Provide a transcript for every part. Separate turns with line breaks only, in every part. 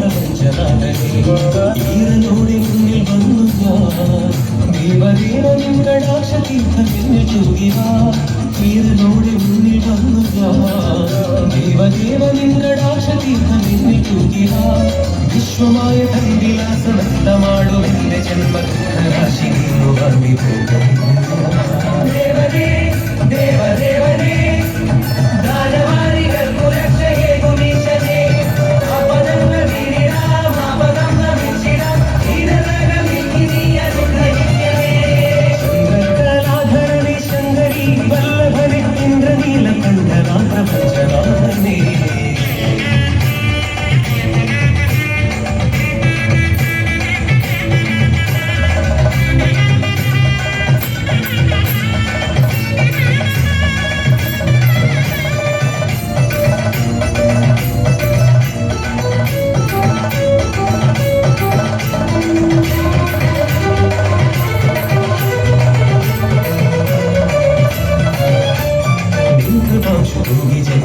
പ്രപഞ്ചനാഥനെ ഈരനോടെ മുന്നിൽ വന്നു ഞാൻ ദേവദേവനിൻ കടാക്ഷ തീർത്ഥമെന്ന് ചൂകിവ ഈരനോടെ മുന്നിൽ വന്നു ഞാൻ ദേവദേവനിൻ കടാക്ഷ തീർത്ഥമെന്ന് ചൂകിവ വിശ്വമായ തന്തിലാസനത്തമാടുമെന്റെ ജന്മദുഃഖരാശി നിന്നു വന്നി പോകും ദേവനേ ദേവദേവനേ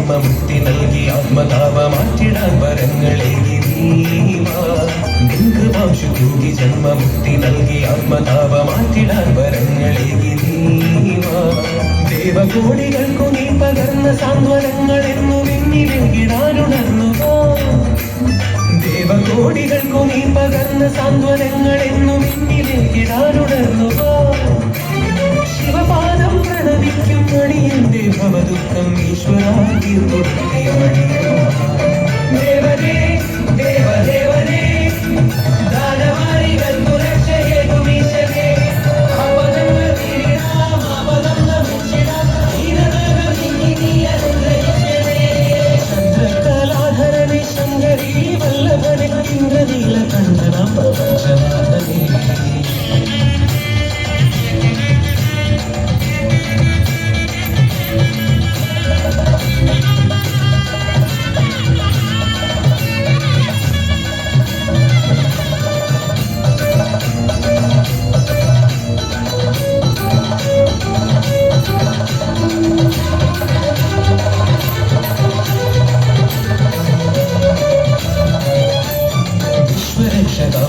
ജന്മമുക്തി നൽകി ആത്മതാപ മാറ്റിടാൻ വരങ്ങളേകി നീവാശു തൂകി ജന്മമുക്തി നൽകി ആത്മതാപ മാറ്റിടാൻ വരങ്ങളേകി നീവാ ദേവകോടികൾക്കു നീ പകർന്ന സാന്ത്വനങ്ങൾ എന്നു വിങ്ങിടാനുണർന്നുവോ ദേവകോടികൾക്കു നീ പകർന്ന സാന്ത്വനങ്ങൾ എന്നു വിങ്ങിടാനുണർന്നുവോ ശിവപാദം പ്രണവിക്കും മണിയന്റെ ഭവദുഃഖം ഈശ്വരാതി ദേവനേ ദേവദേവനേ ദാനവാരികൾക്കു രക്ഷയേകുമീശനേ അപദങ്ങൾ വീരിടാം അപദം നമിച്ചിടാം ഈരനകം നീയനുഗ്രഹിക്കണേ ചന്ദ്രകലാധരനെ ശങ്കരീ വല്ലഭനെ ഇന്ദ്രനീലകണ്ഠനാം പ്രപഞ്ചനാഥനേ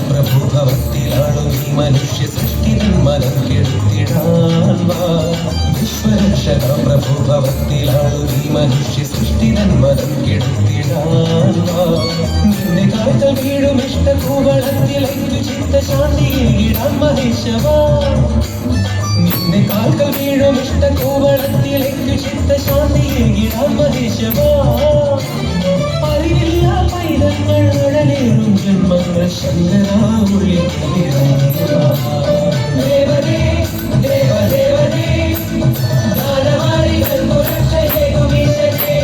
പ്രഭു ഭവത്തിലാണു നീ മനുഷ്യ സൃഷ്ടിതൻ മനം കെടുത്തിടാൻ വിശ്വരക്ഷക പ്രഭു ഭവത്തിലാണു നീ മനുഷ്യ സൃഷ്ടിതൻ മനം കെടുത്തിടാൻ നിന്നെ കാഴ്ച വീടും ഇഷ്ടകൂവളത്തിലേക്കു ചിത്തശാന്തിയിടാൻ മഹേശവാ നിന്നെ കാൽക്കൽ വീഴും ഇഷ്ടകൂവളത്തിലേക്കു ചിത്തശാന്തിയിടാൻ മഹേശവാ അറിവില്ല പൈതങ്ങൾ ഉടലേറും ജന്മങ്ങൾ ശങ്കരാവുള്ളി ദേവനേ ദേവദേവനേ ദാനവാരികൾക്കു രക്ഷയേകുമീശനേ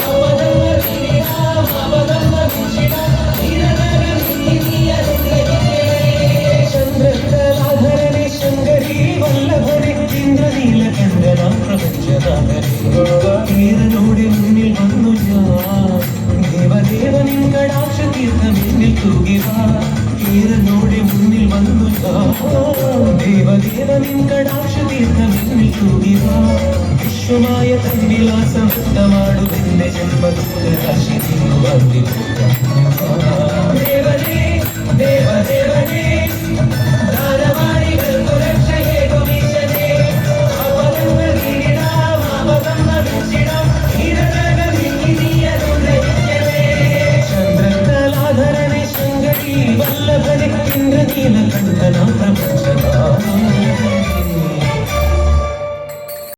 അപദങ്ങൾ വീരിടാം അപദം നമിച്ചിടാം ഈരനകം നീയനുഗ്രഹിക്കണേ ചന്ദ്രകലാധരനെ ശങ്കരീ വല്ലഭനെ ഇന്ദ്രനീലകണ്ഠനാം പ്രപഞ്ചനാഥനെ ഈരനോടെ മുന്നിൽ വന്നു ഞാൻ ദേവദേവനിൻ കടാക്ഷ തീർത്ഥമെന്നിൽ തൂകിവ ഈരനോടെ മുന്നിൽ വന്നു ദേവദേവനിൻ കടാക്ഷ തീർത്ഥമെന്നിൽ തൂകിവ വിശ്വമായ തന്വിലാസമൃത്തമാടുമെന്റെ ജന്മദുഃഖരാശി നിന്നു വന്നി ദേവനേ ദേവദേവനേ ദാനവാരികൾക്കു രക്ഷയേകുമീശനേ അപദങ്ങൾ വീരിടാം അപദം നമിച്ചിടാം ഈരനകം നീയനുഗ്രഹിക്കണേ ചന്ദ്രകലാധരനെ ശങ്കരീ വല്ലഭനെ ഇന്ദ്രനീലകണ്ഠനാം പ്രപഞ്ചനാഥനേ